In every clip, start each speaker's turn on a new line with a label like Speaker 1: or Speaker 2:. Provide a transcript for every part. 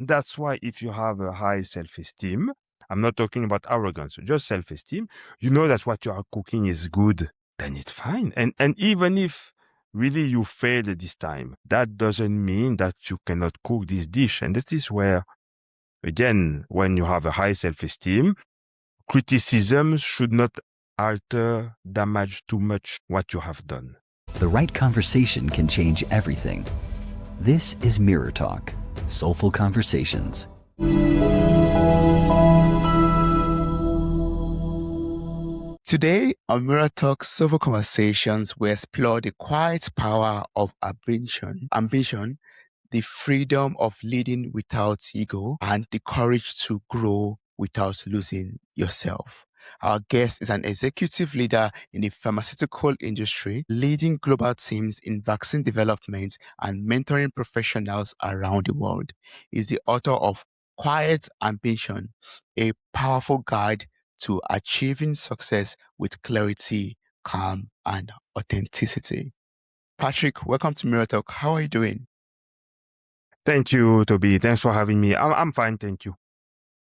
Speaker 1: That's why if you have a high self-esteem, I'm not talking about arrogance, just self-esteem, you know that what you are cooking is good, then it's fine. And even if really you failed this time, that doesn't mean that you cannot cook this dish. And this is where, again, when you have a high self-esteem, criticism should not alter, damage too much what you have done.
Speaker 2: The right conversation can change everything. This is Mirror Talk, Soulful Conversations.
Speaker 3: Today on Mirror Talk Soulful Conversations, we explore the quiet power of ambition, the freedom of leading without ego, and the courage to grow without losing yourself. Our guest is an executive leader in the pharmaceutical industry, leading global teams in vaccine development and mentoring professionals around the world. He's the author of Quiet Ambition, a powerful guide to achieving success with clarity, calm, and authenticity. Patrick, welcome to Mirror Talk. How are you doing?
Speaker 1: Thank you, Toby. Thanks for having me. I'm fine, thank you.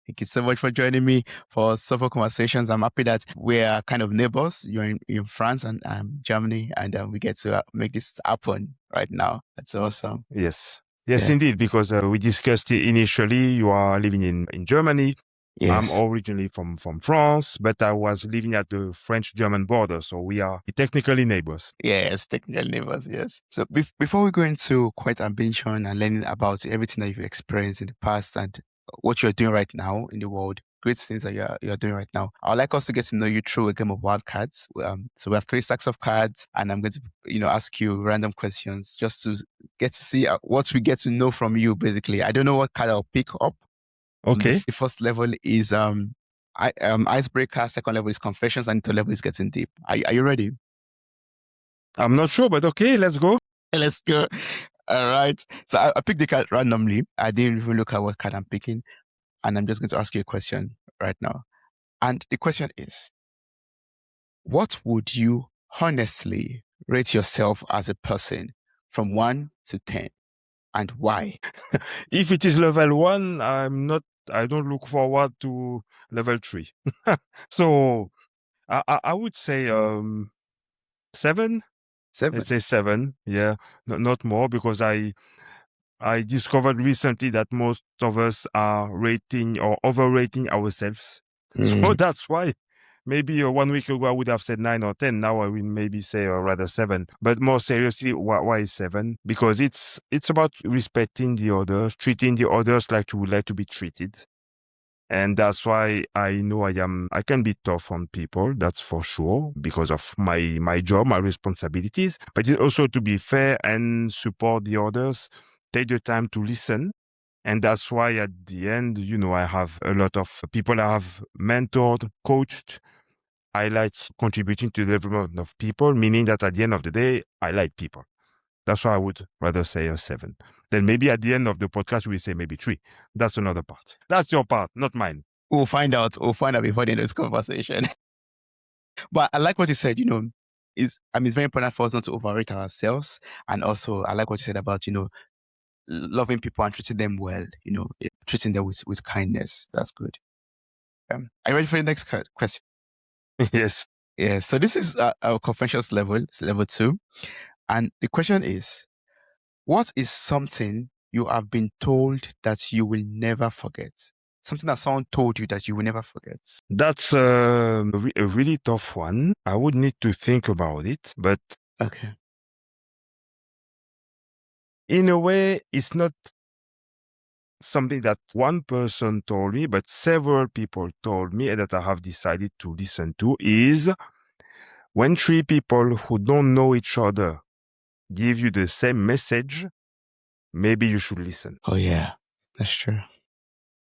Speaker 3: Thank you so much for joining me for Soulful Conversations. I'm happy that we're kind of neighbors. You're in France and Germany, and we get to make this happen right now. That's awesome.
Speaker 1: Yes, indeed, because we discussed it initially. You are living in Germany.
Speaker 3: Yes.
Speaker 1: I'm originally from France, but I was living at the French-German border, so we are technically neighbors.
Speaker 3: Yes, technically neighbors, yes. So before we go into Quiet Ambition and learning about everything that you've experienced in the past and what you're doing right now in the world, great things that you're doing right now, I would like us to get to know you through a game of wild cards. So we have 3 stacks of cards, and I'm going to ask you random questions just to get to see what we get to know from you, basically. I don't know what card I'll pick up.
Speaker 1: Okay.
Speaker 3: The first level is icebreaker, second level is confessions, and third level is getting deep. Are you ready?
Speaker 1: I'm not sure, but okay, let's go.
Speaker 3: Let's go. All right. So I picked the card randomly. I didn't even look at what card I'm picking. And I'm just going to ask you a question right now. And the question is, what would you honestly rate yourself as a person from 1 to 10? And why?
Speaker 1: If it is level 1, I don't look forward to level 3. So I would say 7.
Speaker 3: 7.
Speaker 1: Let's say 7. Yeah, not more, because I discovered recently that most of us are rating or overrating ourselves. So that's why maybe 1 week ago I would have said 9 or 10. Now I will maybe say rather 7. But more seriously, why 7? Because it's about respecting the others, treating the others like you would like to be treated. And that's why I know I can be tough on people, that's for sure, because of my job, my responsibilities. But it's also to be fair and support the others, take the time to listen. And that's why at the end, I have a lot of people I have mentored, coached. I like contributing to the development of people, meaning that at the end of the day, I like people. That's why I would rather say a 7. Then maybe at the end of the podcast, we say maybe 3. That's another part. That's your part, not mine.
Speaker 3: We'll find out. We'll find out before the end of this conversation. But I like what you said, it's very important for us not to overrate ourselves. And also, I like what you said about, loving people and treating them well, treating them with kindness. That's good. Are you ready for the next question?
Speaker 1: Yes.
Speaker 3: Yeah. So this is our confessions level. It's level 2. And the question is, what is something you have been told that you will never forget? Something that someone told you that you will never forget.
Speaker 1: That's a really tough one. I would need to think about it, but
Speaker 3: okay.
Speaker 1: In a way, it's not something that one person told me, but several people told me and that I have decided to listen to is when 3 people who don't know each other give you the same message, maybe you should listen.
Speaker 3: Oh, yeah, that's true.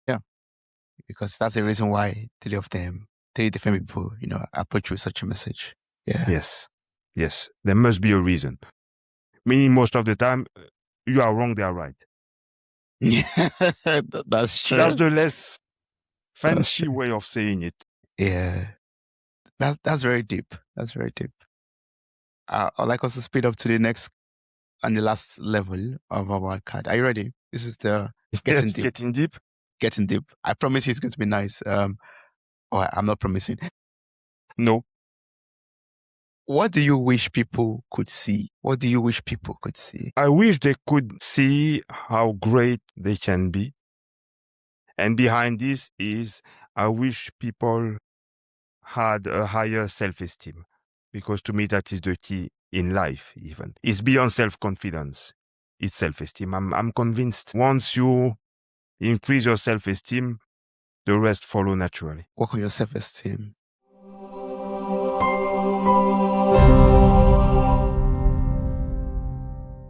Speaker 3: Yeah, because that's the reason why 3 different people, approach you with such a message. Yeah.
Speaker 1: Yes, there must be a reason. Meaning most of the time, you are wrong, they are right.
Speaker 3: Yeah, that's true.
Speaker 1: That's the less fancy way of saying it.
Speaker 3: Yeah, that's very deep. That's very deep. I'd like us to speed up to the next and the last level of our card. Are you ready? This is the Getting
Speaker 1: Yes,
Speaker 3: deep.
Speaker 1: getting deep.
Speaker 3: Getting deep. I promise you it's going to be nice. I'm not promising.
Speaker 1: No,
Speaker 3: What do you wish people could see? What do you wish people could see?
Speaker 1: I wish they could see how great they can be. And behind this is, I wish people had a higher self-esteem, because to me that is the key in life. Even it's beyond self-confidence, it's self-esteem. I'm convinced once you increase your self-esteem, the rest follow naturally.
Speaker 3: Work on your self-esteem.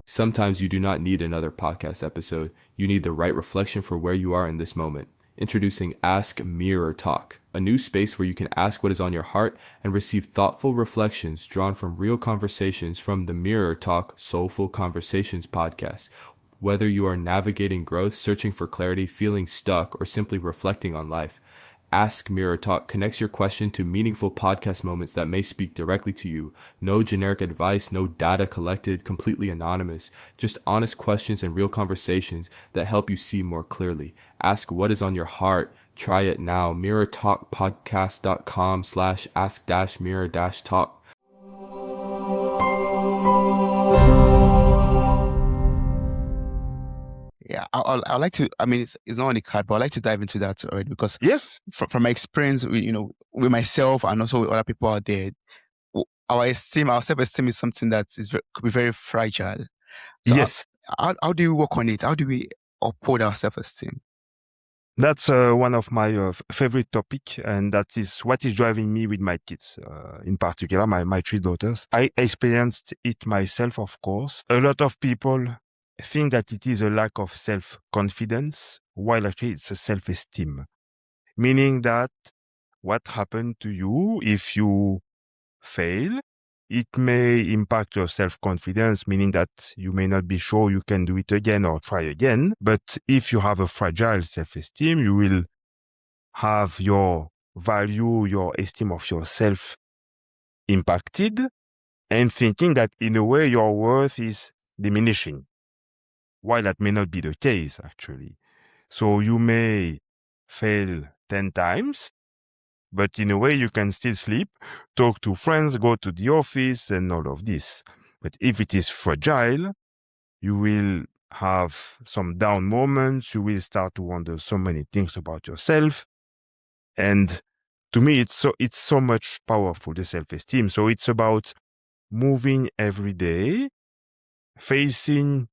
Speaker 4: Sometimes you do not need another podcast episode. You need the right reflection for where you are in this moment. Introducing Ask Mirror Talk, a new space where you can ask what is on your heart and receive thoughtful reflections drawn from real conversations from the Mirror Talk Soulful Conversations podcast. Whether you are navigating growth, searching for clarity, feeling stuck, or simply reflecting on life, Ask Mirror Talk connects your question to meaningful podcast moments that may speak directly to you. No generic advice, no data collected, completely anonymous. Just honest questions and real conversations that help you see more clearly. Ask what is on your heart. Try it now. mirrortalkpodcast.com/ask-mirror-talk.
Speaker 3: Yeah, I like to. I mean, it's not on the card, but I like to dive into that already because
Speaker 1: Yes,
Speaker 3: from my experience, with myself and also with other people out there, our self-esteem is something that could be very fragile. So
Speaker 1: yes.
Speaker 3: how do you work on it? How do we uphold our self-esteem?
Speaker 1: That's one of my favorite topic, and that is what is driving me with my kids, in particular, my three daughters. I experienced it myself, of course. A lot of people think that it is a lack of self-confidence, while actually it's a self-esteem. Meaning that what happened to you if you fail, it may impact your self-confidence, meaning that you may not be sure you can do it again or try again. But if you have a fragile self-esteem, you will have your value, your esteem of yourself impacted, and thinking that in a way your worth is diminishing, while that may not be the case, actually. So you may fail 10 times, but in a way you can still sleep, talk to friends, go to the office, and all of this. But if it is fragile, you will have some down moments, you will start to wonder so many things about yourself. And to me, it's so much powerful, the self-esteem. So it's about moving every day, facing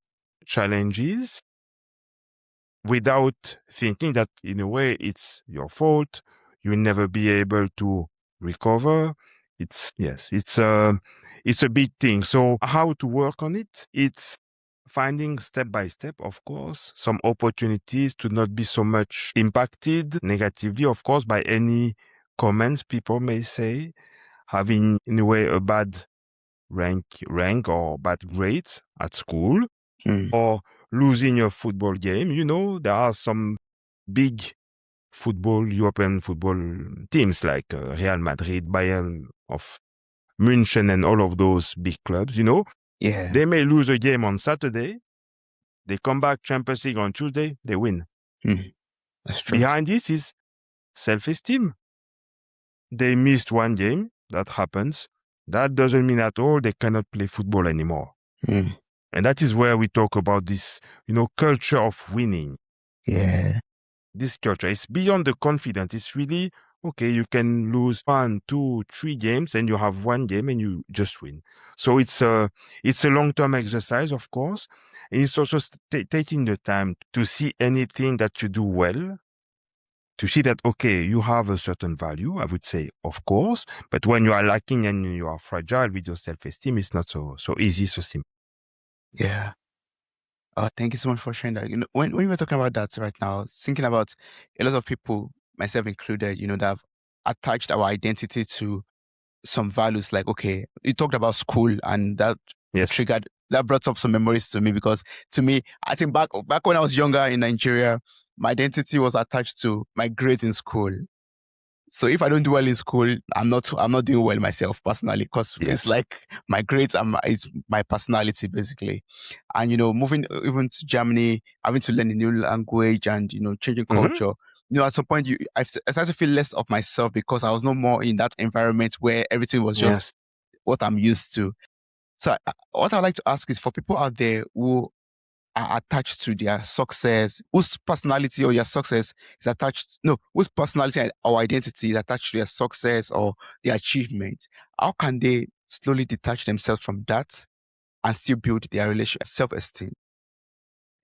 Speaker 1: challenges without thinking that in a way it's your fault. You'll never be able to recover. It's a big thing. So how to work on it? It's finding step by step, of course, some opportunities to not be so much impacted negatively, of course, by any comments people may say, having in a way a bad rank or bad grades at school, or losing your football game. There are some big European football teams like Real Madrid, Bayern of München, and all of those big clubs.
Speaker 3: Yeah.
Speaker 1: They may lose a game on Saturday. They come back Champions League on Tuesday, they win.
Speaker 3: That's true.
Speaker 1: Behind this is self-esteem. They missed one game, that happens. That doesn't mean at all they cannot play football anymore. And that is where we talk about this, culture of winning.
Speaker 3: Yeah.
Speaker 1: This culture is beyond the confidence. It's really, okay, you can lose 1, 2, 3 games and you have one game and you just win. So it's a long-term exercise, of course. And it's also taking the time to see anything that you do well, to see that, okay, you have a certain value, I would say, of course, but when you are lacking and you are fragile with your self-esteem, it's not so easy, so simple.
Speaker 3: Yeah. Thank you so much for sharing that. When we were talking about that right now, I was thinking about a lot of people, myself included, that have attached our identity to some values. Like, okay, you talked about school, and that
Speaker 1: Yes.
Speaker 3: brought up some memories to me, because to me, I think back when I was younger in Nigeria, my identity was attached to my grades in school. So if I don't do well in school, I'm not doing well myself personally, because it's like my grades is my personality basically. And moving even to Germany, having to learn a new language and changing culture. At some point I started to feel less of myself because I was no more in that environment where everything was just what I'm used to. So what I'd like to ask is, for people out there who are attached to their success, whose personality or their success is attached, no, whose personality or identity is attached to their success or their achievement, how can they slowly detach themselves from that and still build their self-esteem?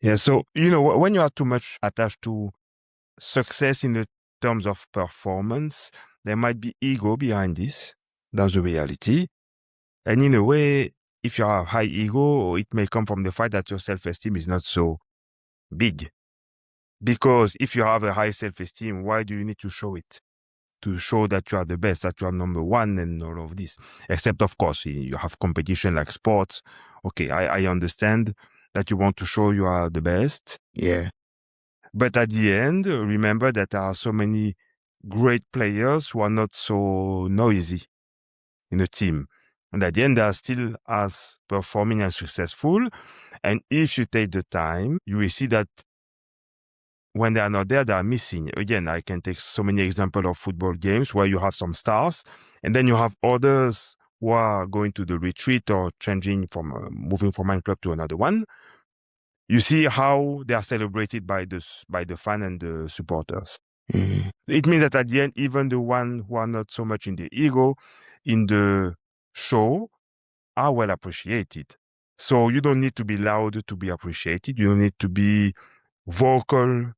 Speaker 1: Yeah, so, when you are too much attached to success in the terms of performance, there might be ego behind this. That's the reality. And in a way, if you have high ego, it may come from the fact that your self-esteem is not so big. Because if you have a high self-esteem, why do you need to show it? To show that you are the best, that you are number one and all of this. Except, of course, you have competition like sports. Okay, I understand that you want to show you are the best.
Speaker 3: Yeah.
Speaker 1: But at the end, remember that there are so many great players who are not so noisy in a team. And at the end, they are still as performing and successful. And if you take the time, you will see that when they are not there, they are missing. Again, I can take so many examples of football games where you have some stars, and then you have others who are going to the retreat or changing from moving from one club to another one. You see how they are celebrated by the fan and the supporters. It means that at the end, even the ones who are not so much in the ego, in the show, are well appreciated. So you don't need to be loud to be appreciated. You don't need to be vocal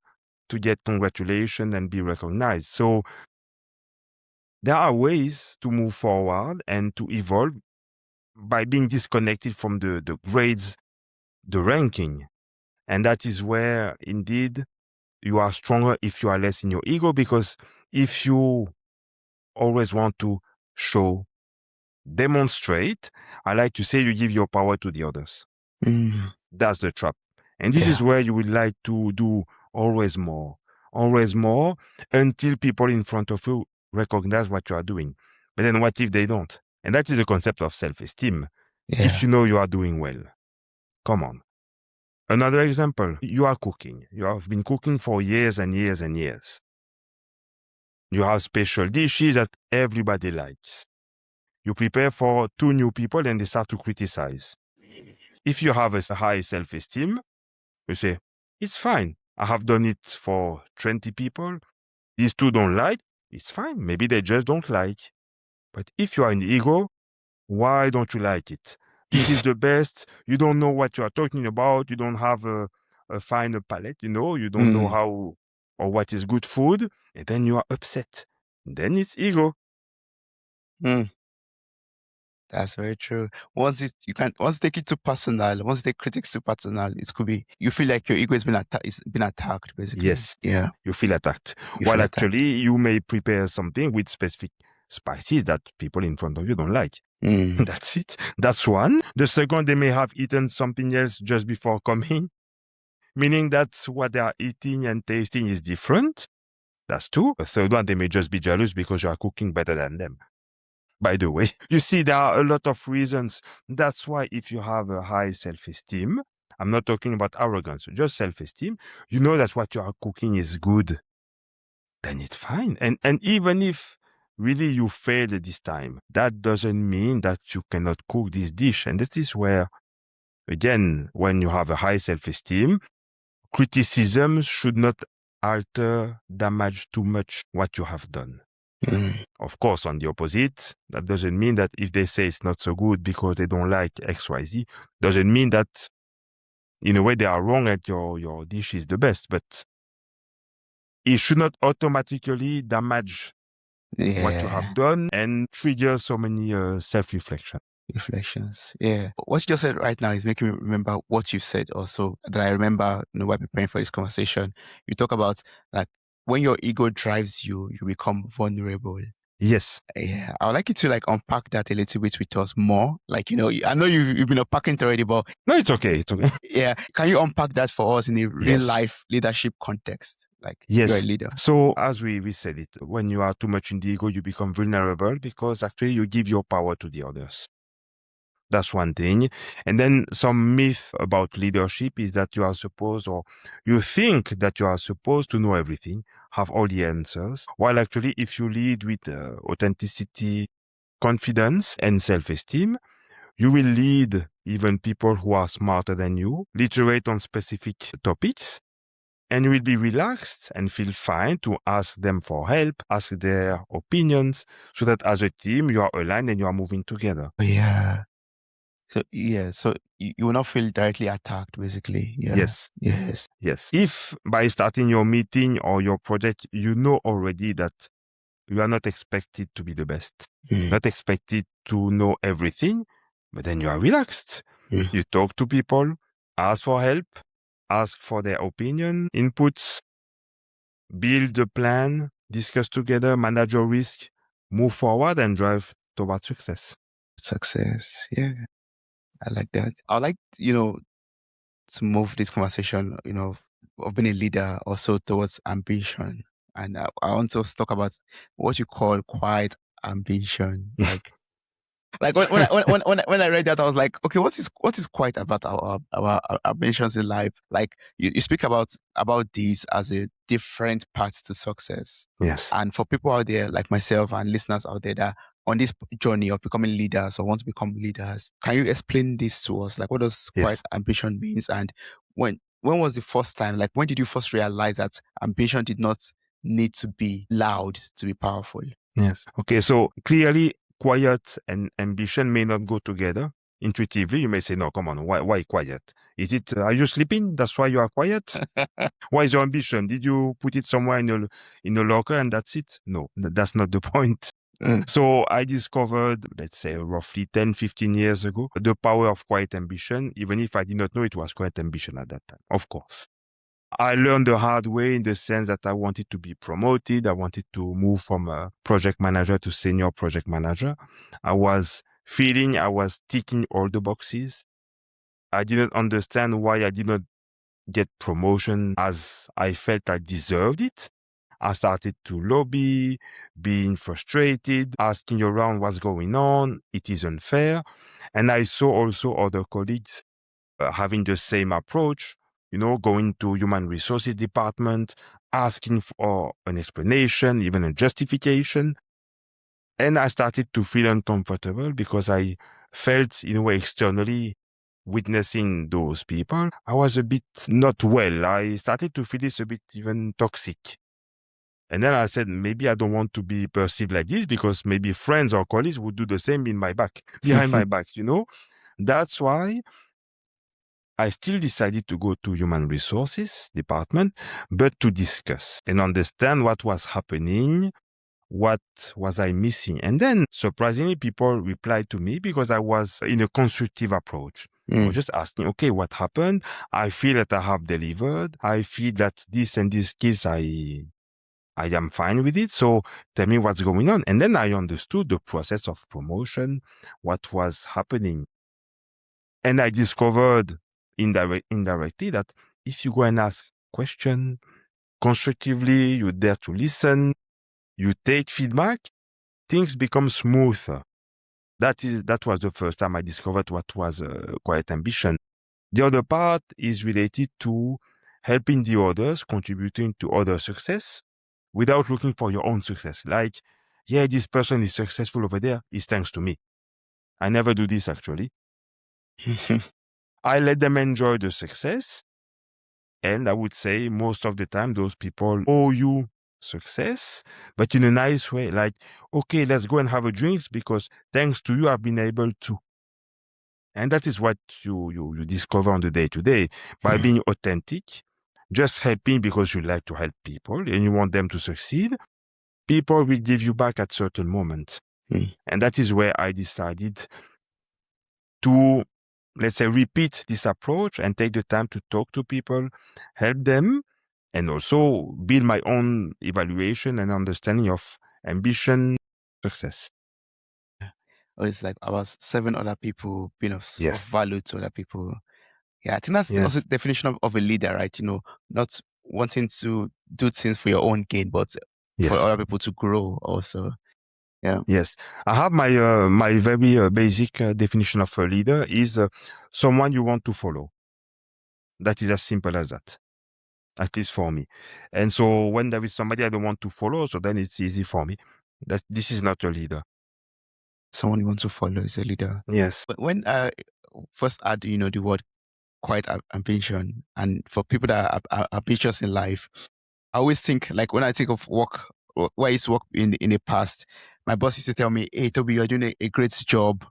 Speaker 1: to get congratulations and be recognized. So there are ways to move forward and to evolve by being disconnected from the grades, the ranking. And that is where, indeed, you are stronger if you are less in your ego, because if you always want to show, demonstrate, I like to say you give your power to the others. That's the trap. And this is where you would like to do always more, until people in front of you recognize what you are doing. But then what if they don't? And that is the concept of self-esteem. If you know you are doing well, come on. Another example, you are cooking. You have been cooking for years and years and years. You have special dishes that everybody likes. You prepare for 2 new people and they start to criticize. If you have a high self-esteem, you say, it's fine. I have done it for 20 people. These 2 don't like. It's fine. Maybe they just don't like. But if you are in ego, why don't you like it? This is the best. You don't know what you are talking about. You don't have a finer palate. You don't know how or what is good food. And then you are upset. Then it's ego.
Speaker 3: That's very true. Once you take it to personal, once you take critics to personal, it could be you feel like your ego has been attacked, basically.
Speaker 1: Yes.
Speaker 3: Yeah.
Speaker 1: You feel attacked. Actually, you may prepare something with specific spices that people in front of you don't like. That's it. That's one. The second, they may have eaten something else just before coming, meaning that what they are eating and tasting is different. That's two. The third one, they may just be jealous because you are cooking better than them. By the way, you see, there are a lot of reasons. That's why if you have a high self-esteem, I'm not talking about arrogance, just self-esteem, you know that what you are cooking is good, then it's fine. And even if really you failed this time, that doesn't mean that you cannot cook this dish. And this is where, again, when you have a high self-esteem, criticism should not alter, damage too much what you have done. Of course, on the opposite, that doesn't mean that if they say it's not so good because they don't like XYZ, doesn't mean that in a way they are wrong and your dish is the best, but it should not automatically damage what you have done and trigger so many
Speaker 3: reflections. Yeah. What you just said right now is making me remember what you've said also that I remember while preparing for this conversation. You talk about like when your ego drives you, you become vulnerable.
Speaker 1: Yes.
Speaker 3: Yeah. I would like you to like unpack that a little bit with us more. Like, I know you've been unpacking it already, but
Speaker 1: no, it's okay. It's okay.
Speaker 3: Yeah. Can you unpack that for us in a real life leadership context? Like you're a
Speaker 1: Yes.
Speaker 3: leader.
Speaker 1: So as we said it, when you are too much in the ego, you become vulnerable because actually you give your power to the others. That's one thing. And then some myth about leadership is that you are supposed, or you think that you are supposed to know everything, have all the answers. While actually, if you lead with authenticity, confidence, and self-esteem, you will lead even people who are smarter than you, literate on specific topics, and you will be relaxed and feel fine to ask them for help, ask their opinions, so that as a team, you are aligned and you are moving together.
Speaker 3: Yeah. So so you will not feel directly attacked, basically. Yeah.
Speaker 1: Yes.
Speaker 3: Yes.
Speaker 1: Yes. If by starting your meeting or your project, you know already that you are not expected to be the best, not expected to know everything, but then you are relaxed. You talk to people, ask for help, ask for their opinion, inputs, build a plan, discuss together, manage your risk, move forward and drive towards success.
Speaker 3: Success. Yeah. I like that. I like, to move this conversation, of being a leader also towards ambition. And I want to talk about what you call quiet ambition. Like when I read that, I was like, okay, what is quite about our ambitions in life? Like you speak about these as a different path to success.
Speaker 1: Yes.
Speaker 3: And for people out there like myself and listeners out there that on this journey of becoming leaders or want to become leaders, can you explain this to us? Like what does quiet
Speaker 1: Yes.
Speaker 3: ambition means, and when was the first time? Like when did you first realize that ambition did not need to be loud to be powerful?
Speaker 1: Yes. Okay. So clearly, quiet and ambition may not go together. Intuitively, you may say, no, come on, why quiet? Is it, are you sleeping? That's why you are quiet? Why is your ambition? Did you put it somewhere in your locker and that's it? No, that's not the point. So I discovered, let's say roughly 10, 15 years ago, the power of quiet ambition, even if I did not know it was quiet ambition at that time, of course. I learned the hard way in the sense that I wanted to be promoted. I wanted to move from a project manager to senior project manager. I was feeling I was ticking all the boxes. I didn't understand why I did not get promotion as I felt I deserved it. I started to lobby, being frustrated, asking around what's going on. It is unfair. And I saw also other colleagues having the same approach, going to human resources department, asking for an explanation, even a justification. And I started to feel uncomfortable because I felt, in a way, externally witnessing those people, I was a bit not well. I started to feel this a bit even toxic. And then I said, maybe I don't want to be perceived like this because maybe friends or colleagues would do the same in my back, behind my back, That's why I still decided to go to human resources department, but to discuss and understand what was happening, what was I missing. And then surprisingly, people replied to me because I was in a constructive approach. I was just asking, okay, what happened? I feel that I have delivered. I feel that this and these skills, I am fine with it. So tell me what's going on. And then I understood the process of promotion, what was happening. And I discovered indirectly that if you go and ask question constructively, you dare to listen, you take feedback, things become smoother. That was the first time I discovered what was quiet ambition. The other part is related to helping the others, contributing to other success without looking for your own success. Like, yeah, this person is successful over there, it's thanks to me. I never do this actually. I let them enjoy the success. And I would say most of the time, those people owe you success, but in a nice way. Like, okay, let's go and have a drink because thanks to you, I've been able to. And that is what you discover on the day to day by being authentic, just helping because you like to help people and you want them to succeed. People will give you back at certain moments. And that is where I decided to, let's say, repeat this approach and take the time to talk to people, help them, and also build my own evaluation and understanding of ambition, success.
Speaker 3: Or it's like about serving other people, being of
Speaker 1: Yes.
Speaker 3: value to other people. Yeah, I think that's also
Speaker 1: Yes.
Speaker 3: the definition of a leader, right? Not wanting to do things for your own gain, but for
Speaker 1: Yes.
Speaker 3: other people to grow also. Yeah.
Speaker 1: Yes. I have my very basic definition of a leader is someone you want to follow. That is as simple as that, at least for me. And so when there is somebody I don't want to follow, so then it's easy for me. That this is not a leader.
Speaker 3: Someone you want to follow is a leader.
Speaker 1: Yes.
Speaker 3: But when I first add, the word quiet ambition, and for people that are ambitious in life, I always think, like, when I think of work, where I used to work in the past, my boss used to tell me, "Hey, Toby, you're doing a great job,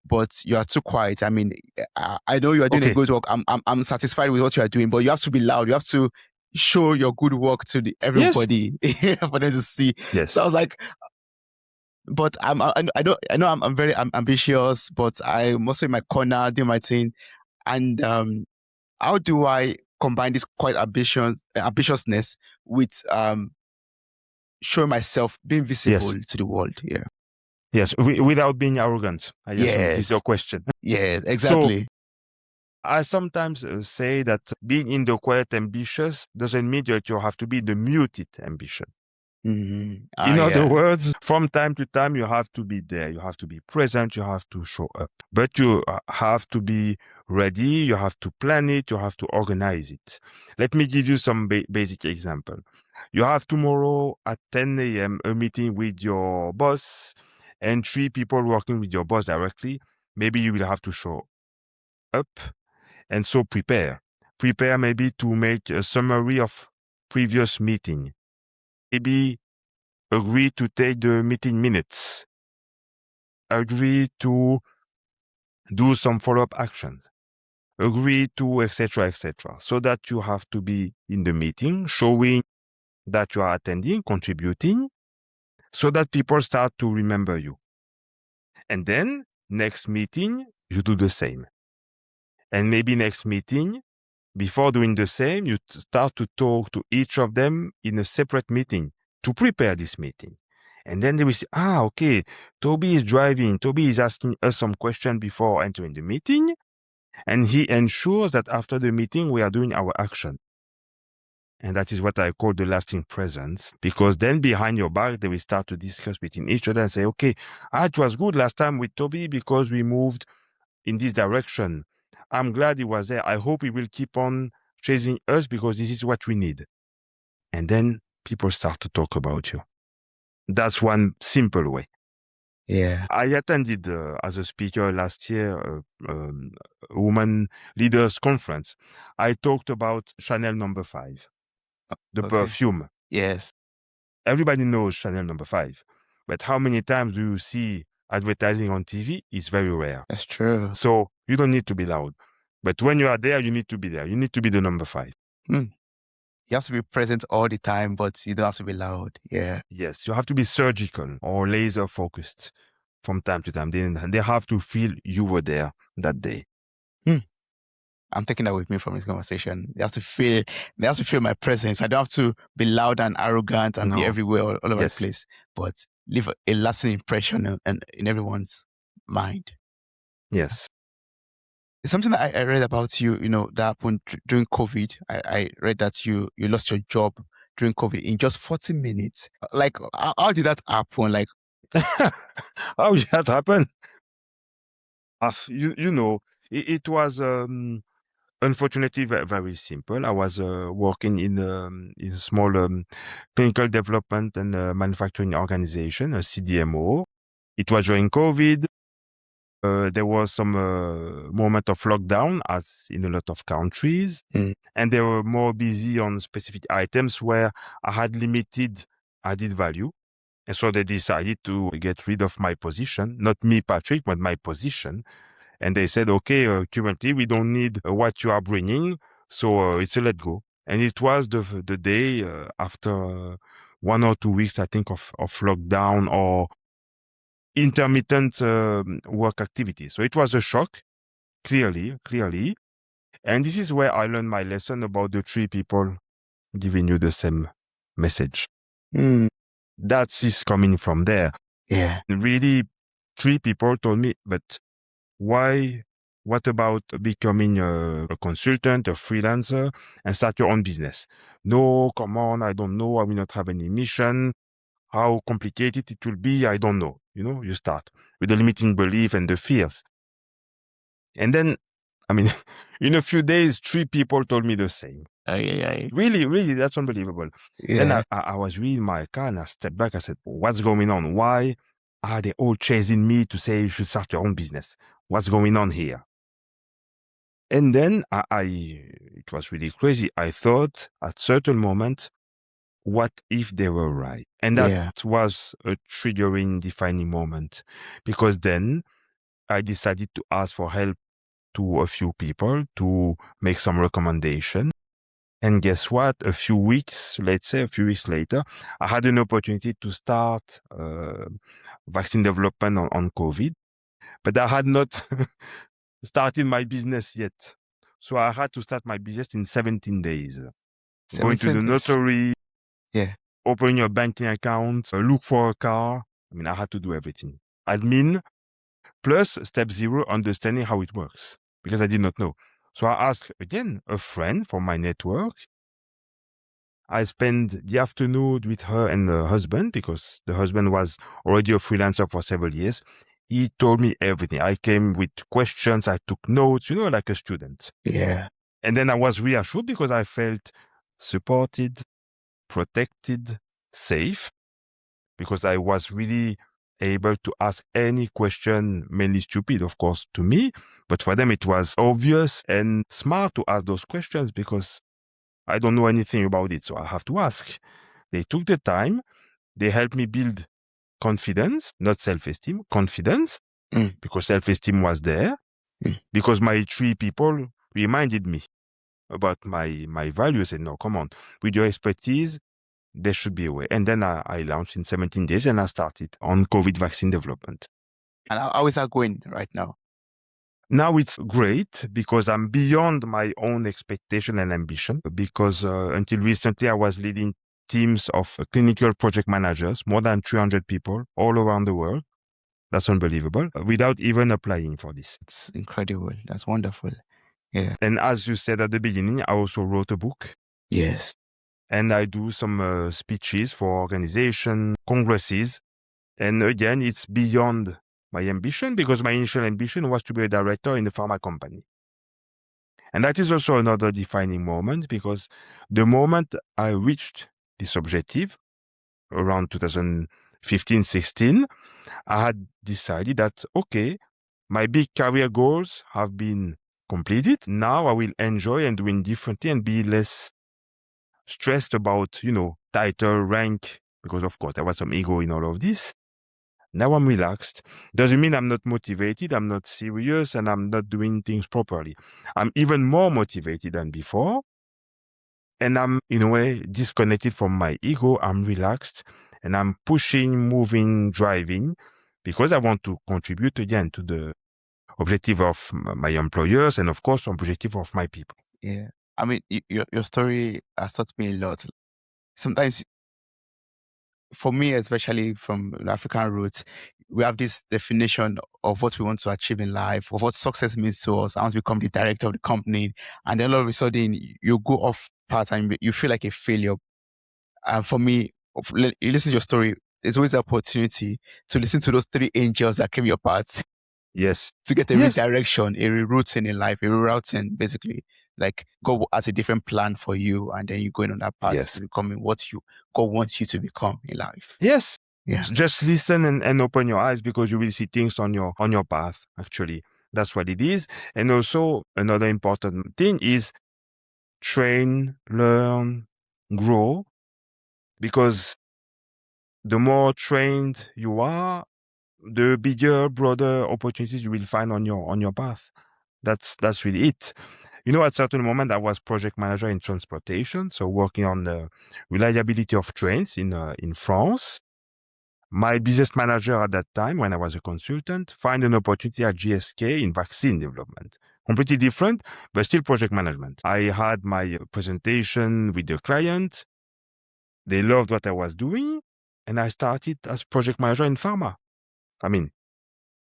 Speaker 3: but you are too quiet. I mean, I know you are doing a
Speaker 1: Okay.
Speaker 3: good work. I'm satisfied with what you are doing, but you have to be loud. You have to show your good work to everybody for them to see."
Speaker 1: Yes.
Speaker 3: So I was like, but I know I'm very ambitious, but I'm also in my corner doing my thing. And how do I combine this quite ambitiousness with showing myself, being visible
Speaker 1: Yes.
Speaker 3: to the world? Yeah.
Speaker 1: Yes. Without being arrogant, I assume this is your
Speaker 3: Yes.
Speaker 1: question.
Speaker 3: Yes.
Speaker 1: So
Speaker 3: Exactly.
Speaker 1: I sometimes say that being in the quiet ambitious doesn't mean that you have to be the muted ambition.
Speaker 3: Mm-hmm.
Speaker 1: In other
Speaker 3: Yeah.
Speaker 1: words, from time to time, you have to be there. You have to be present. You have to show up. But you have to be ready. You have to plan it. You have to organize it. Let me give you some basic example. You have tomorrow at 10 a.m. a meeting with your boss and 3 people working with your boss directly. Maybe you will have to show up. And so prepare. Prepare maybe to make a summary of previous meeting. Maybe agree to take the meeting minutes. Agree to do some follow-up actions. Agree to etc., etc. So that you have to be in the meeting, showing that you are attending, contributing, so that people start to remember you. And then next meeting, you do the same. And maybe next meeting, before doing the same, you start to talk to each of them in a separate meeting to prepare this meeting. And then they will say, okay, Toby is driving. Toby is asking us some question before entering the meeting. And he ensures that after the meeting, we are doing our action. And that is what I call the lasting presence, because then behind your back, they will start to discuss between each other and say, okay, it was good last time with Toby because we moved in this direction. I'm glad he was there. I hope he will keep on chasing us because this is what we need. And then people start to talk about you. That's one simple way.
Speaker 3: Yeah.
Speaker 1: I attended as a speaker last year a woman leaders conference. I talked about Chanel number 5, the
Speaker 3: Okay.
Speaker 1: perfume.
Speaker 3: Yes.
Speaker 1: Everybody knows Chanel number 5, but how many times do you see advertising on TV? It's very rare.
Speaker 3: That's true.
Speaker 1: So you don't need to be loud. But when you are there, you need to be there. You need to be the number 5.
Speaker 3: You have to be present all the time, but you don't have to be loud. Yeah.
Speaker 1: Yes, you have to be surgical or laser focused from time to time. They have to feel you were there that day.
Speaker 3: I'm taking that with me from this conversation. They have to feel my presence. I don't have to be loud and arrogant and be
Speaker 1: No.
Speaker 3: everywhere all over
Speaker 1: Yes.
Speaker 3: the place, but leave a lasting impression in everyone's mind.
Speaker 1: Yes.
Speaker 3: It's something that I read about you, that happened during COVID. I read that you lost your job during COVID in just 40 minutes. Like, how did that happen? Like,
Speaker 1: How did that happen? It was unfortunately very simple. I was working in a small clinical development and manufacturing organization, a CDMO. It was during COVID. There was some moment of lockdown, as in a lot of countries, and they were more busy on specific items where I had limited added value. And so they decided to get rid of my position, not me, Patrick, but my position. And they said, okay, currently we don't need what you are bringing, so it's a let go. And it was the day after 1 or 2 weeks, I think, of lockdown or intermittent work activity. So it was a shock, clearly. And this is where I learned my lesson about the 3 people giving you the same message. That is coming from there.
Speaker 3: yeah.
Speaker 1: Really, 3 people told me, but why what about becoming a consultant, a freelancer, and start your own business? No, come on, I don't know. I will not have any mission. How complicated it will be, I don't know. You start with the limiting belief and the fears. And then, I mean, in a few days, 3 people told me the same. Really, really, that's unbelievable. Then I was really in my car and I stepped back. I said, what's going on? Why are they all chasing me to say you should start your own business? What's going on here? And then it was really crazy. I thought at certain moment, what if they were right? And that was a triggering, defining moment, because then I decided to ask for help to a few people to make some recommendation. And guess what? A few weeks later, I had an opportunity to start vaccine development on COVID, but I had not started my business yet. So I had to start my business in 17 days. Going to the notary, opening your banking account, look for a car. I mean, I had to do everything. Admin, plus step 0, understanding how it works, because I did not know. So I asked again a friend from my network. I spent the afternoon with her and her husband, because the husband was already a freelancer for several years. He told me everything. I came with questions. I took notes, like a student.
Speaker 3: Yeah.
Speaker 1: And then I was reassured because I felt supported, protected, safe, because I was really able to ask any question, mainly stupid, of course, to me. But for them, it was obvious and smart to ask those questions because I don't know anything about it, so I have to ask. They took the time. They helped me build confidence, not self-esteem, confidence, because self-esteem was there, because my 3 people reminded me about my values. And no, come on, with your expertise, there should be a way. And then I launched in 17 days and I started on COVID vaccine development.
Speaker 3: And how is that going right now?
Speaker 1: Now it's great because I'm beyond my own expectation and ambition, because until recently I was leading teams of clinical project managers, more than 300 people all around the world. That's unbelievable, without even applying for this.
Speaker 3: It's incredible. That's wonderful. Yeah.
Speaker 1: And as you said at the beginning, I also wrote a book.
Speaker 3: Yes.
Speaker 1: And I do some speeches for organizations, congresses. And again, it's beyond my ambition, because my initial ambition was to be a director in a pharma company. And that is also another defining moment, because the moment I reached this objective around 2015-16, I had decided that, okay, my big career goals have been completed. Now I will enjoy and doing differently and be less stressed about, title, rank, because of course there was some ego in all of this. Now I'm relaxed. Doesn't mean I'm not motivated, I'm not serious, and I'm not doing things properly. I'm even more motivated than before. And I'm, in a way, disconnected from my ego. I'm relaxed and I'm pushing, moving, driving, because I want to contribute again to the objective of my employers and, of course, objective of my people.
Speaker 3: Yeah. I mean, your story has taught me a lot. Sometimes, for me, especially from African roots, we have this definition of what we want to achieve in life, of what success means to us. I want to become the director of the company. And then all of a sudden, you go off path and you feel like a failure. And for me, you listen to your story, there's always the opportunity to listen to those 3 angels that came your path.
Speaker 1: Yes.
Speaker 3: To get a redirection, a rerouting in life, a rerouting, basically. Like God has a different plan for you, and then you're going on that path to becoming what God wants you to become in life.
Speaker 1: Yes.
Speaker 3: Yeah.
Speaker 1: Just listen and open your eyes, because you will see things on your path, actually. That's what it is. And also, another important thing is train, learn, grow, because the more trained you are, the bigger, broader opportunities you will find on your path. That's really it. At certain moment, I was project manager in transportation, so working on the reliability of trains in France. My business manager at that time, when I was a consultant, find an opportunity at GSK in vaccine development. Completely different, but still project management. I had my presentation with the client. They loved what I was doing, and I started as project manager in pharma. I mean,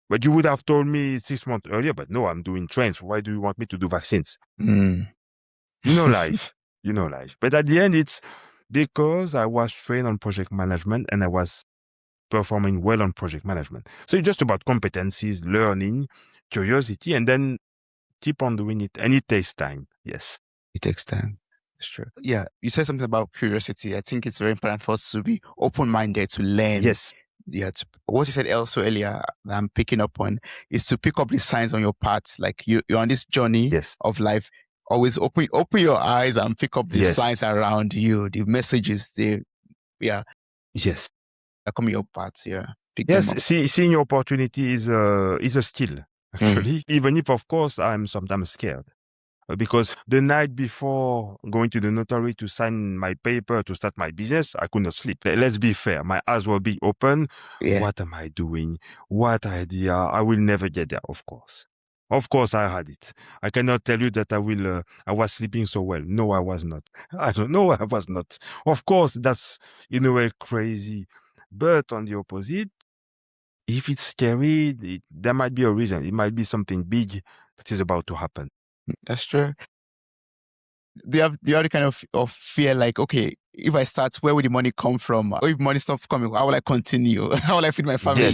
Speaker 1: But you would have told me 6 months earlier, but no, I'm doing trains. Why do you want me to do vaccines?
Speaker 3: Mm.
Speaker 1: You know life. You know life. But at the end, it's because I was trained on project management and I was performing well on project management. So it's just about competencies, learning, curiosity, and then keep on doing it. And it takes time. Yes.
Speaker 3: It takes time. That's true. Yeah, you said something about curiosity. I think it's very important for us to be open-minded to learn.
Speaker 1: Yes.
Speaker 3: Yeah, what you said also earlier, that I'm picking up on, is to pick up the signs on your path. Like you're on this journey
Speaker 1: Yes.
Speaker 3: of life. Always open your eyes and pick up the
Speaker 1: Yes.
Speaker 3: signs around you, the messages.
Speaker 1: Yes.
Speaker 3: That come in your path. Yeah, pick them up.
Speaker 1: Yes. Seeing opportunity is a skill, actually. Even if, of course, I'm sometimes scared. Because the night before going to the notary to sign my paper to start my business, I could not sleep. Let's be fair. My eyes were big open.
Speaker 3: Yeah.
Speaker 1: What am I doing? What idea? I will never get there, of course. Of course, I had it. I cannot tell you that I was sleeping so well. No, I was not. I don't know. I was not. Of course, that's in a way crazy. But on the opposite, if it's scary, there might be a reason. It might be something big that is about to happen.
Speaker 3: That's true. Do you have the kind of fear like, okay, if I start, where will the money come from? Or if money stops coming, how will I continue? How will I feed my family?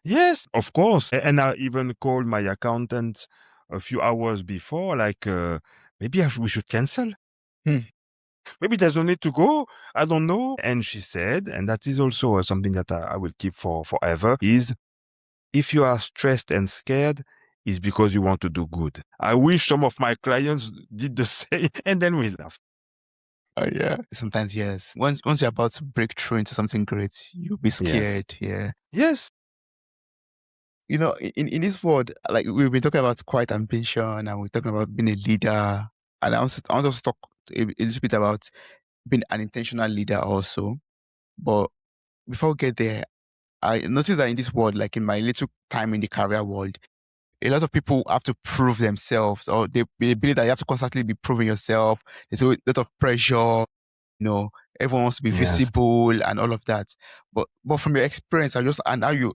Speaker 1: Yes, of course. And I even called my accountant a few hours before, like, maybe we should cancel. Maybe there's no need to go. I don't know. And she said, and that is also something that I will keep for forever, is if you are stressed and scared, it's because you want to do good. I wish some of my clients did the same, and then we laugh.
Speaker 3: Oh yeah. Sometimes yes. Once you're about to break through into something great, you'll be scared. Yeah.
Speaker 1: Yes.
Speaker 3: You know, in this world, like we've been talking about quiet ambition and we're talking about being a leader. And I want to talk a little bit about being an intentional leader also. But before we get there, I noticed that in this world, like in my little time in the career world, a lot of people have to prove themselves, or they believe that you have to constantly be proving yourself. There's a lot of pressure, everyone wants to be visible and all of that. But from your experience, and how you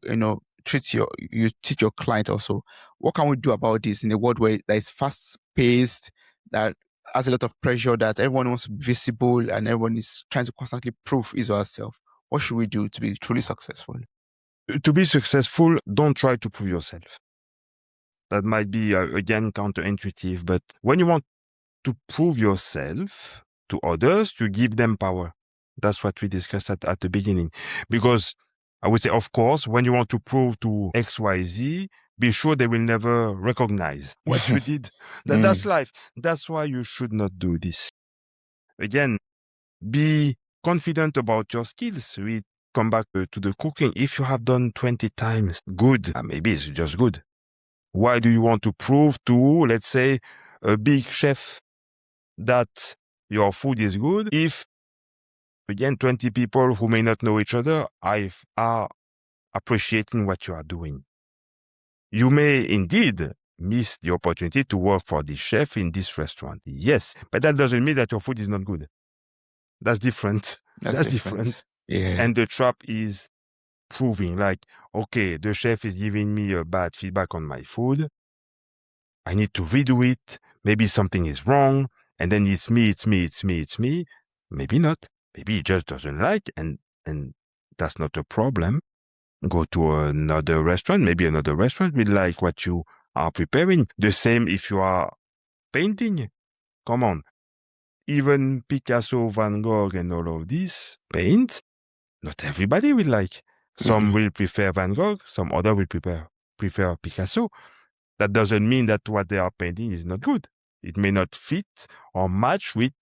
Speaker 3: teach your client also, what can we do about this in a world where that is fast paced, that has a lot of pressure, that everyone wants to be visible and everyone is trying to constantly prove his or herself? What should we do to be truly successful?
Speaker 1: To be successful, don't try to prove yourself. That might be, again, counterintuitive, but when you want to prove yourself to others, you give them power. That's what we discussed at the beginning. Because I would say, of course, when you want to prove to XYZ, be sure they will never recognize what you did. That's life. That's why you should not do this. Again, be confident about your skills. We come back to the cooking. If you have done 20 times, good. Maybe it's just good. Why do you want to prove to, let's say, a big chef that your food is good if, again, 20 people who may not know each other are appreciating what you are doing? You may indeed miss the opportunity to work for the chef in this restaurant. Yes, but that doesn't mean that your food is not good. That's different. That's different.
Speaker 3: Yeah.
Speaker 1: And the trap is proving like, okay, the chef is giving me a bad feedback on my food. I need to redo it. Maybe something is wrong. And then it's me. Maybe not. Maybe he just doesn't like, and that's not a problem. Go to another restaurant. Maybe another restaurant will like what you are preparing. The same if you are painting. Come on. Even Picasso, Van Gogh, and all of these paints, not everybody will like. Some will prefer Van Gogh. Some other will prefer Picasso. That doesn't mean that what they are painting is not good. It may not fit or match with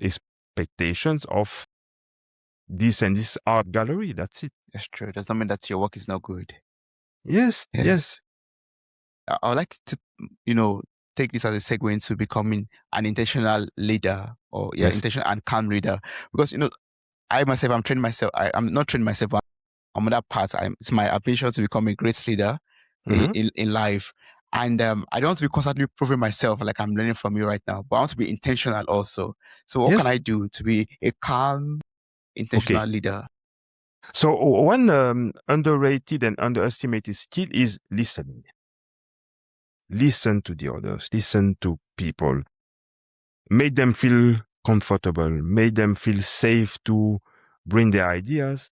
Speaker 1: expectations of this and this art gallery. That's it.
Speaker 3: That's true. Does not mean that your work is not good.
Speaker 1: Yes.
Speaker 3: I would like to, take this as a segue into becoming an intentional leader, or intentional and calm leader. Because, I myself, I'm training myself. I'm not training myself, but I'm on that part. It's my ambition to become a great leader in life. And I don't want to be constantly proving myself like I'm learning from you right now, but I want to be intentional also. So what can I do to be a calm, intentional leader?
Speaker 1: So one underrated and underestimated skill is listening. Listen to the others, listen to people, make them feel comfortable, make them feel safe to bring their ideas,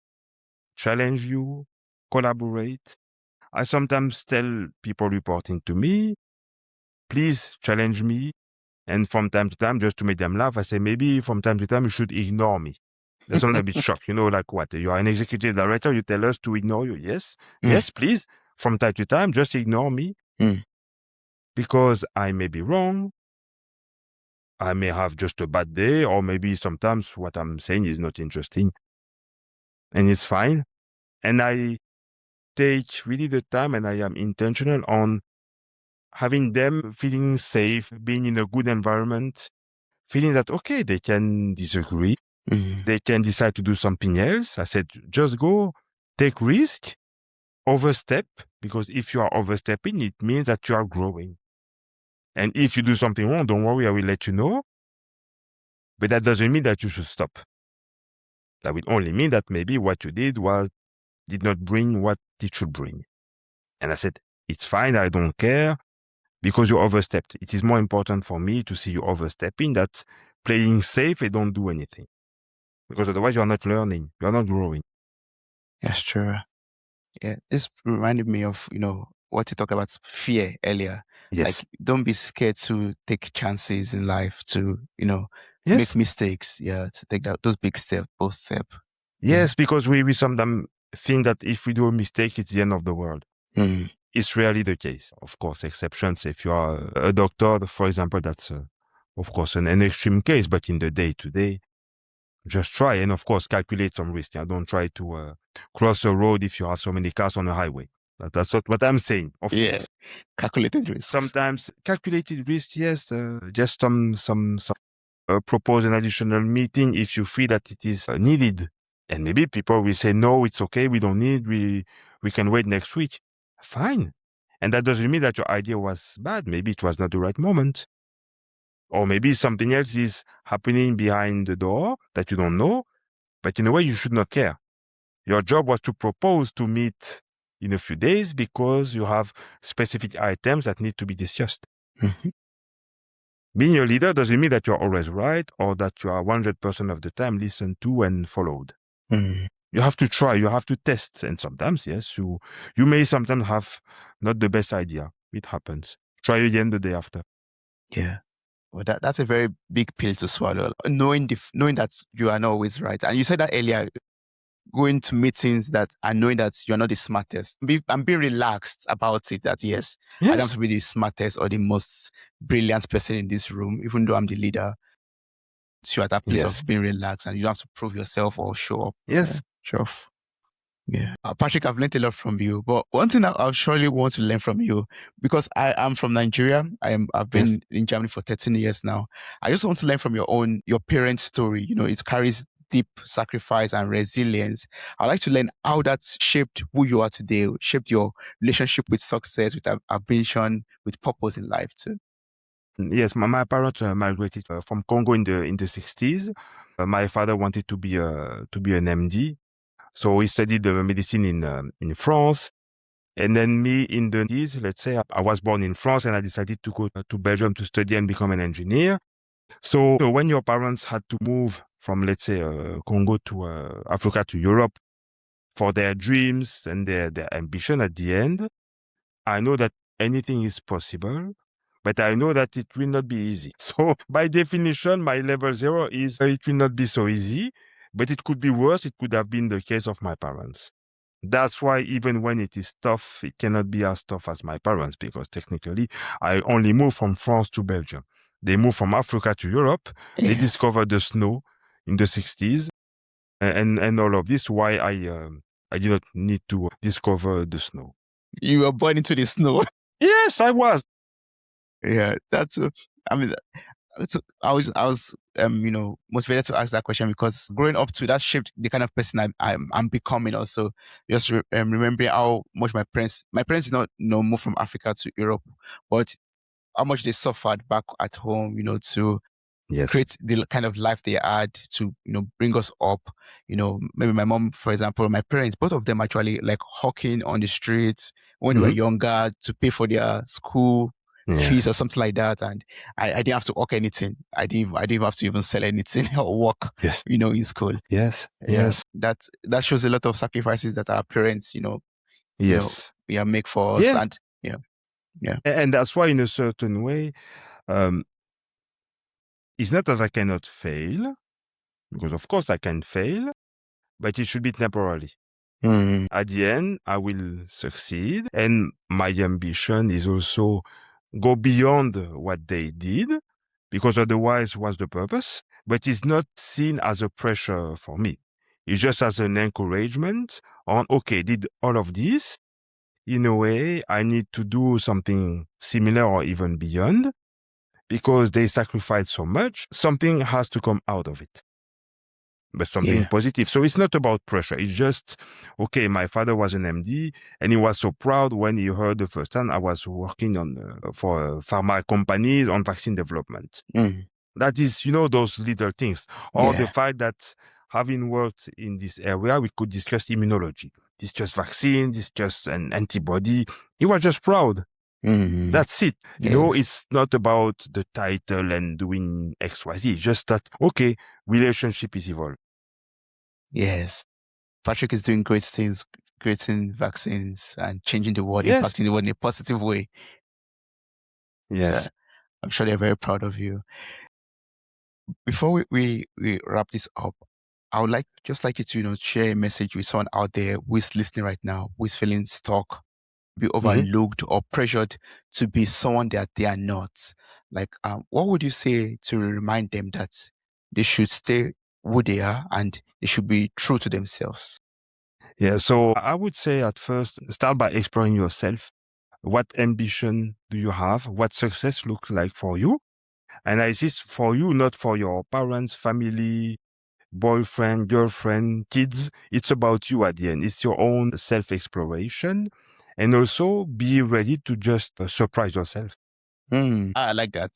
Speaker 1: challenge you, collaborate. I sometimes tell people reporting to me, please challenge me. And from time to time, just to make them laugh, I say, maybe from time to time, you should ignore me. They're sometimes a bit shocked, like what? You are an executive director, you tell us to ignore you. Yes, yes, please. From time to time, just ignore me because I may be wrong. I may have just a bad day, or maybe sometimes what I'm saying is not interesting. And it's fine. And I take really the time and I am intentional on having them feeling safe, being in a good environment, feeling that, okay, they can disagree. They can decide to do something else. I said, just go, take risk, overstep, because if you are overstepping, it means that you are growing. And if you do something wrong, don't worry, I will let you know. But that doesn't mean that you should stop. That will only mean that maybe what you did did not bring what it should bring. And I said, it's fine, I don't care, because you overstepped. It is more important for me to see you overstepping than playing safe and don't do anything. Because otherwise you're not learning, you're not growing.
Speaker 3: That's true. Yeah, this reminded me of, what you talked about fear earlier.
Speaker 1: Yes.
Speaker 3: Like, don't be scared to take chances in life, to,
Speaker 1: Yes.
Speaker 3: make mistakes. Yeah, to take those big steps, both steps.
Speaker 1: Yes, because we sometimes think that if we do a mistake, it's the end of the world. It's rarely the case. Of course, exceptions. If you are a doctor, for example, that's, of course, an extreme case. But in the day-to-day, just try and, of course, calculate some risk. Don't try to cross a road if you have so many cars on the highway. That's not what I'm saying, of course.
Speaker 3: Calculated risks.
Speaker 1: Sometimes calculated risk, yes. Just some propose an additional meeting if you feel that it is needed. And maybe people will say, no, it's okay, we don't need, we can wait next week. Fine. And that doesn't mean that your idea was bad. Maybe it was not the right moment. Or maybe something else is happening behind the door that you don't know. But in a way, you should not care. Your job was to propose to meet in a few days because you have specific items that need to be discussed. Being a leader doesn't mean that you're always right or that you are 100% of the time listened to and followed. You have to try, you have to test. And sometimes, yes, you may sometimes have not the best idea. It happens. Try again the day after.
Speaker 3: Yeah. Well, that's a very big pill to swallow, knowing that you are not always right. And you said that earlier, going to meetings that and knowing that you're not the smartest. I'm being relaxed about it, that yes, I don't have to be the smartest or the most brilliant person in this room, even though I'm the leader. So you're at that place of being relaxed and you don't have to prove yourself or show up.
Speaker 1: Yes.
Speaker 3: Show off. Yeah. Patrick, I've learned a lot from you, but one thing I'll surely want to learn from you, because I am from Nigeria. I've been in Germany for 13 years now. I just want to learn from your parents' story. It carries deep sacrifice and resilience. I'd like to learn how that shaped who you are today, shaped your relationship with success, with ambition, with purpose in life too.
Speaker 1: Yes, my parents migrated from Congo in the 60s. My father wanted to be an MD. So he studied medicine in France. And then me in the 90s, let's say, I was born in France and I decided to go to Belgium to study and become an engineer. So when your parents had to move from, let's say, Congo to Africa to Europe for their dreams and their ambition at the end, I know that anything is possible, but I know that it will not be easy. So by definition, my level 0 is it will not be so easy, but it could be worse. It could have been the case of my parents. That's why even when it is tough, it cannot be as tough as my parents, because technically I only moved from France to Belgium. They moved from Africa to Europe. Yeah. They discovered the snow in the 60s and all of this. Why I did not need to discover the snow.
Speaker 3: You were born into the snow.
Speaker 1: Yes, I was.
Speaker 3: Yeah, that's. I mean, I was motivated to ask that question because growing up to that shaped the kind of person I'm becoming. Also, just remembering how much my parents did not move from Africa to Europe, but how much they suffered back at home. To
Speaker 1: Yes.
Speaker 3: create the kind of life they had to, bring us up. Maybe my mom, for example, my parents, both of them actually like hawking on the streets when they were younger to pay for their school fees
Speaker 1: Yes.
Speaker 3: or something like that. And I didn't have to hawk anything. I didn't even have to even sell anything or work,
Speaker 1: Yes.
Speaker 3: in school.
Speaker 1: Yes.
Speaker 3: Yeah.
Speaker 1: Yes.
Speaker 3: That shows a lot of sacrifices that our parents,
Speaker 1: Yes.
Speaker 3: make for us.
Speaker 1: Yes.
Speaker 3: And yeah.
Speaker 1: And that's why, in a certain way, it's not that I cannot fail, because of course I can fail, but it should be temporarily.
Speaker 3: Mm.
Speaker 1: At the end, I will succeed. And my ambition is also go beyond what they did, because otherwise what's the purpose? But it's not seen as a pressure for me. It's just as an encouragement on, okay, did all of this. In a way, I need to do something similar or even beyond, because they sacrificed so much. Something has to come out of it, but something positive. So it's not about pressure. It's just, okay, my father was an MD and he was so proud when he heard the first time I was working on for pharma companies on vaccine development.
Speaker 3: Mm.
Speaker 1: That is, those little things. Or the fact that having worked in this area, we could discuss immunology, discuss vaccine, discuss an antibody. He was just proud.
Speaker 3: Mm.
Speaker 1: That's it.
Speaker 3: Yes.
Speaker 1: It's not about the title and doing XYZ. It's just that, okay, relationship is evolving.
Speaker 3: Yes. Patrick is doing great things, creating vaccines and changing the world,
Speaker 1: Yes.
Speaker 3: impacting the world in a positive way.
Speaker 1: Yes.
Speaker 3: I'm sure they're very proud of you. Before we wrap this up, I would like you to, share a message with someone out there who is listening right now, who is feeling stuck, be overlooked or pressured to be someone that they are not. Like, what would you say to remind them that they should stay who they are and they should be true to themselves?
Speaker 1: Yeah. So I would say at first, start by exploring yourself. What ambition do you have? What success looks like for you? And I insist, for you, not for your parents, family, boyfriend, girlfriend, kids. It's about you at the end. It's your own self-exploration. And also be ready to just surprise yourself.
Speaker 3: I like that.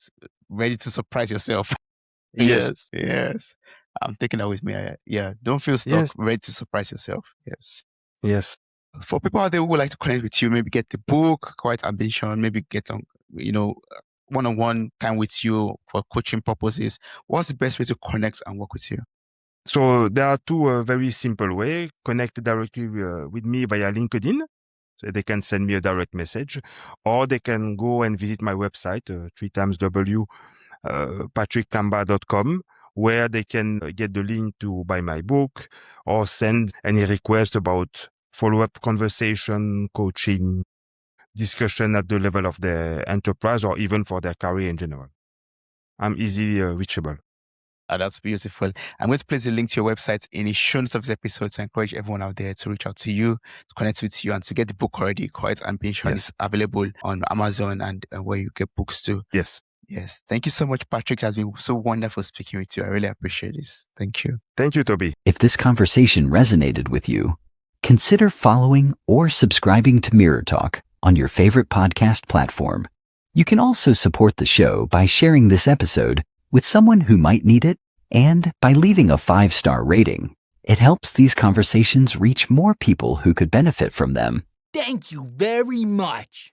Speaker 3: Ready to surprise yourself.
Speaker 1: Yes.
Speaker 3: Yes. I'm taking that with me. Don't feel stuck.
Speaker 1: Yes.
Speaker 3: Ready to surprise yourself. Yes.
Speaker 1: Yes.
Speaker 3: For people out there who would like to connect with you, maybe get the book, Quiet Ambition, maybe get on, one-on-one time with you for coaching purposes. What's the best way to connect and work with you?
Speaker 1: So there are two very simple ways. Connect directly with me via LinkedIn. So they can send me a direct message, or they can go and visit my website, 3x patrickkamba.com, where they can get the link to buy my book or send any request about follow-up conversation, coaching, discussion at the level of their enterprise or even for their career in general. I'm easily reachable.
Speaker 3: That's beautiful. I'm going to place a link to your website in the show notes of this episode to encourage everyone out there to reach out to you, to connect with you, and to get the book already. Quiet Ambition is available on Amazon and where you get books too.
Speaker 1: Yes.
Speaker 3: Yes. Thank you so much, Patrick. It has been so wonderful speaking with you. I really appreciate this. Thank you.
Speaker 1: Thank you, Toby.
Speaker 2: If this conversation resonated with you, consider following or subscribing to Mirror Talk on your favorite podcast platform. You can also support the show by sharing this episode with someone who might need it and by leaving a 5-star rating. It helps these conversations reach more people who could benefit from them.
Speaker 5: Thank you very much.